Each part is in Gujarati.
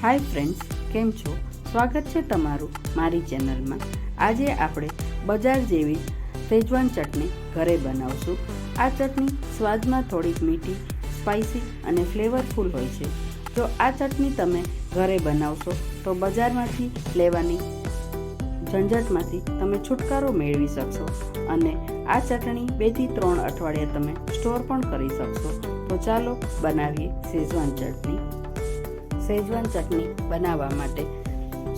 હાય ફ્રેન્ડ્સ, કેમ છો? સ્વાગત છે તમારું મારી ચેનલમાં. આજે આપણે બજાર જેવી શેજવાન ચટણી ઘરે બનાવશું. આ ચટણી સ્વાદમાં થોડીક મીઠી, સ્પાઇસી અને ફ્લેવરફુલ હોય છે. જો આ ચટણી તમે ઘરે બનાવશો તો બજારમાંથી લેવાની ઝંઝટમાંથી તમે છુટકારો મેળવી શકશો અને આ ચટણી 2 થી 3 અઠવાડિયા તમે સ્ટોર પણ કરી શકશો. તો ચાલો બનાવીએ શેજવાન ચટણી. શેજવાન ચટણી બનાવવા માટે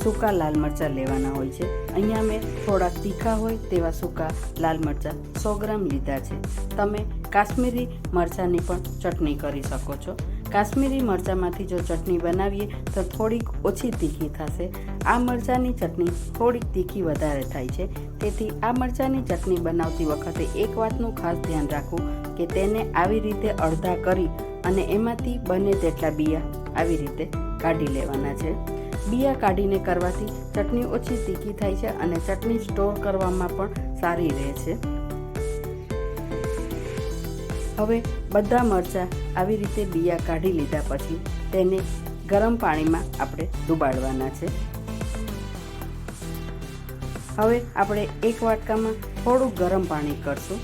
સૂકા લાલ મરચાં લેવાના હોય છે. અહીંયા મેં થોડા તીખા હોય તેવા સૂકા લાલ મરચાં 100 ગ્રામ લીધા છે. તમે કાશ્મીરી મરચાંની પણ ચટણી કરી શકો છો. કાશ્મીરી મરચાંમાંથી જો ચટણી બનાવીએ તો થોડીક ઓછી તીખી થશે. આ મરચાંની ચટણી થોડીક તીખી વધારે થાય છે. તેથી આ મરચાંની ચટણી બનાવતી વખતે એક વાતનું ખાસ ધ્યાન રાખવું કે તેને આવી રીતે અડધા કરી અને એમાંથી બને તેટલા બિયા આવી રીતે કાઢી લેવાના છે. બિયા કાઢીને કરવાથી ચટણી ઓછી તીખી થાય છે અને ચટણી સ્ટોર કરવામાં પણ સારી રહે છે. હવે બધા મરચાં આવી રીતે બિયા કાઢી લીધા પછી તેને ગરમ પાણીમાં આપણે ડુબાડવાના છે. હવે આપણે એક વાટકામાં થોડું ગરમ પાણી કરશું.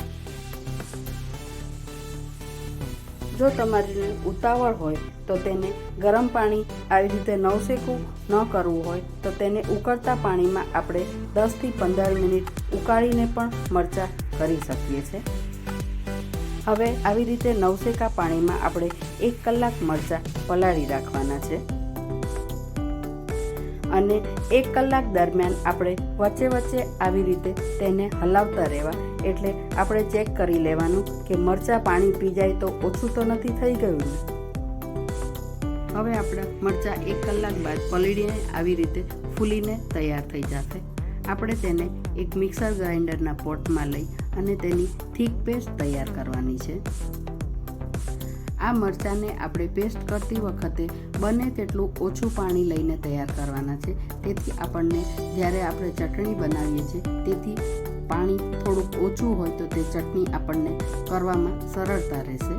જો તમારે ઉતાવળ હોય તો તેને ગરમ પાણી આવી રીતે નવશેકું ન કરવું હોય તો તેને ઉકળતા પાણીમાં આપણે 10 થી 15 મિનિટ ઉકાળીને પણ મરચાં કરી શકીએ છીએ. હવે આવી રીતે નવશેકા પાણીમાં આપણે 1 કલાક મરચાં પલાળી રાખવાના છે અને 1 કલાક દરમિયાન આપણે વચ્ચે વચ્ચે આવી રીતે તેને હલાવતા રહેવા. એટલે આપણે ચેક કરી લેવાનું કે મરચાં પાણી પી જાય તો ઓછું તો નથી થઈ ગયું ને. હવે આપણા મરચાં 1 કલાક બાદ પલળીને આવી રીતે ફૂલીને તૈયાર થઈ જશે. આપણે તેને એક મિક્સર ગ્રાઇન્ડરના પોટમાં લઈ અને તેની થીક પેસ્ટ તૈયાર કરવાની છે. આ મરચાંને આપણે પેસ્ટ કરતી વખતે બને તેટલું ઓછું પાણી લઈને તૈયાર કરવાના છે. તેથી આપણને જ્યારે આપણે ચટણી બનાવીએ છીએ તેથી પાણી થોડુંક ઓછું હોય તો તે ચટણી આપણને કરવામાં સરળતા રહેશે.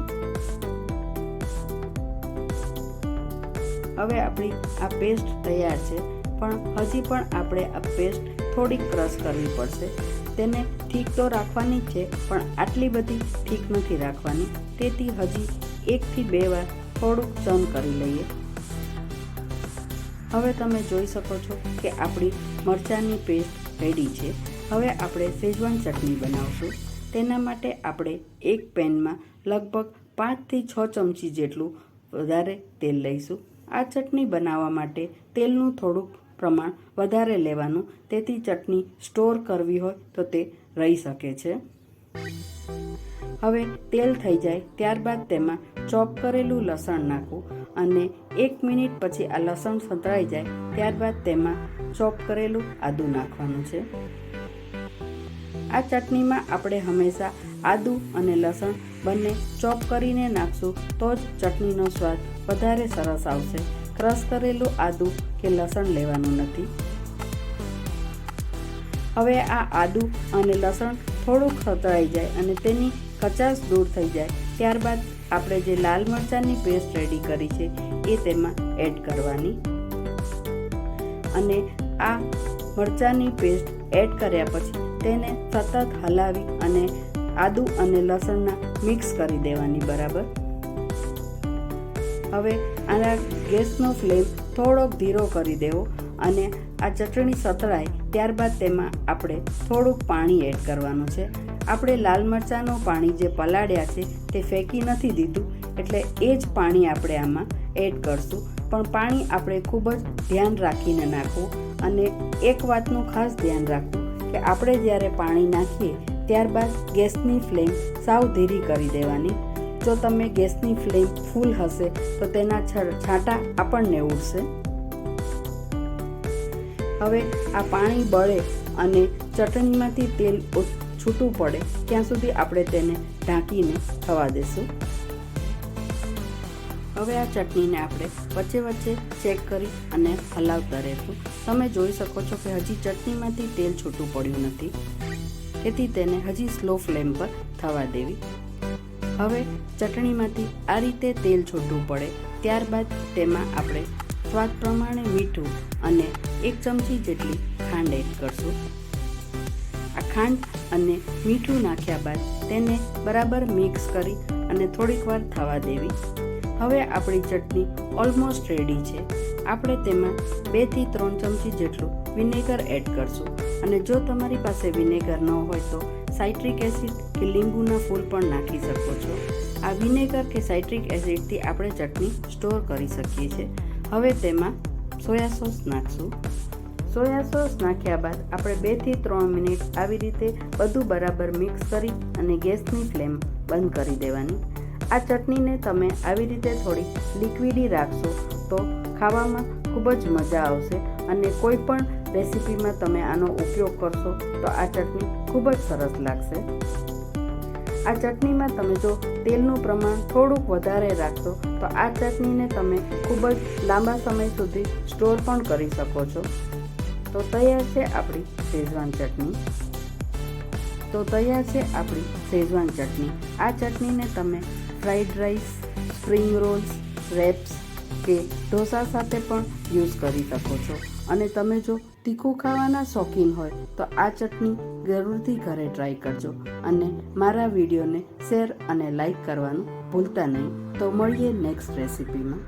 હવે આપણી આ પેસ્ટ તૈયાર છે, પણ હજી પણ આપણે આ પેસ્ટ થોડીક ક્રશ કરવી પડશે. તેને ઠીક તો રાખવાની જ છે, પણ આટલી બધી ઠીક નથી રાખવાની. તેથી હજી 1 થી 2 વાર થોડુંક ચર્ન કરી લઈએ. હવે તમે જોઈ શકો છો કે આપણી મરચાંની પેસ્ટ રેડી છે. હવે આપણે શેજવાન ચટણી બનાવશું. તેના માટે આપણે એક પેનમાં લગભગ 5 થી 6 ચમચી જેટલું વધારે તેલ લઈશું. આ ચટણી બનાવવા માટે તેલનું થોડુંક પ્રમાણ વધારે લેવાનું, તેથી ચટણી સ્ટોર કરવી હોય તો તે રહી શકે છે. હવે તેલ થઈ જાય ત્યારબાદ તેમાં ચોપ કરેલું લસણ નાખવું અને 1 મિનિટ પછી આ લસણ સંતળાઈ જાય ત્યારબાદ તેમાં ચોપ કરેલું આદું નાખવાનું છે. આ ચટણીમાં આપણે હંમેશા આદું અને લસણ બંને ચોપ કરીને નાખશું તો જ ચટણીનો સ્વાદ વધારે સરસ આવશે. ક્રશ કરેલું આદું કે લસણ લેવાનું નથી. હવે આ આદું અને લસણ થોડુંક સતળાઈ જાય અને તેની કચાશ દૂર થઈ જાય ત્યારબાદ આપણે જે લાલ મરચાંની પેસ્ટ રેડી કરી છે એ તેમાં એડ કરવાની અને આ મરચાંની પેસ્ટ એડ કર્યા પછી તેને સતત હલાવી અને આદું અને લસણના મિક્સ કરી દેવાની બરાબર. હવે આના ગેસનો ફ્લેમ થોડોક ધીરો કરી દેવો અને આ ચટણી સતળાય ત્યારબાદ તેમાં આપણે થોડુંક પાણી એડ કરવાનું છે. આપણે લાલ મરચાંનું પાણી જે પલાળ્યા છે તે ફેંકી નથી દીધું, એટલે એ જ પાણી આપણે આમાં એડ કરશું. પણ પાણી આપણે ખૂબ જ ધ્યાન રાખીને નાખવું અને એક વાતનું ખાસ ધ્યાન રાખવું કે આપણે જ્યારે પાણી નાખીએ ત્યારબાદ ગેસની ફ્લેમ સાવ ધીરી કરી દેવાની. જો તમે ગેસની ફ્લેમ ફૂલ હશે તો તેના છાંટા આપણને ઉડશે. હવે આ પાણી બળે અને ચટણીમાંથી તેલ છૂટું પડે ત્યાં સુધી આપણે તેને ઢાંકીને થવા દેશું. હવે આ ચટણીને આપણે વચ્ચે વચ્ચે ચેક કરી અને હલાવતા રહેશું. તમે જોઈ શકો છો કે હજી ચટણીમાંથી તેલ છૂટું પડ્યું નથી, તેથી તેને હજી સ્લો ફ્લેમ પર થવા દેવી. હવે ચટણીમાંથી આ રીતે તેલ છૂટું પડે ત્યારબાદ તેમાં આપણે સ્વાદ પ્રમાણે મીઠું અને 1 ચમચી જેટલી ખાંડ એડ કરશું. આ ખાંડ અને મીઠું નાખ્યા બાદ તેને બરાબર મિક્સ કરી અને થોડીક વાર થવા દેવી. હવે આપણી ચટણી ઓલમોસ્ટ રેડી છે. આપણે તેમાં 2 થી 3 ચમચી જેટલું વિનેગર એડ કરશું અને જો તમારી પાસે વિનેગર ન હોય તો સાઇટ્રિક એસિડ કે લીંબુના ફૂલ પણ નાખી શકો છો. આ વિનેગર કે સાઇટ્રિક એસિડથી આપણે ચટણી સ્ટોર કરી શકીએ છીએ. હવે તેમાં સોયા સોસ નાખશું. સોયા સોસ નાખ્યા બાદ આપણે 2 થી 3 મિનિટ આવી રીતે બધું બરાબર મિક્સ કરી અને ગેસની ફ્લેમ બંધ કરી દેવાની. આ ચટણીને તમે આવી રીતે થોડી લિક્વિડી રાખશો તો ખાવામાં ખૂબ જ મજા આવશે અને કોઈ પણ રેસીપીમાં તમે આનો ઉપયોગ કરશો તો આ ચટણી ખૂબ જ સરસ લાગશે. આ ચટણીમાં તમે જો તેલનું પ્રમાણ થોડુંક વધારે રાખશો તો આ ચટણીને તમે ખૂબ જ લાંબા સમય સુધી સ્ટોર પણ કરી શકો છો. તો તૈયાર છે આપણી શેઝવાન ચટણી. આ ચટણીને તમે fried rice, spring Rolls, wraps કે ઢોસા સાથે પણ યુઝ કરી શકો છો. અને તમે જો તીખું ખાવાના શોખીન હોય તો આ ચટણી જરૂરથી ઘરે ટ્રાય કરજો અને મારા વિડીયોને શેર અને લાઈક કરવાનું ભૂલતા નહીં. તો મળીએ નેક્સ્ટ રેસીપીમાં.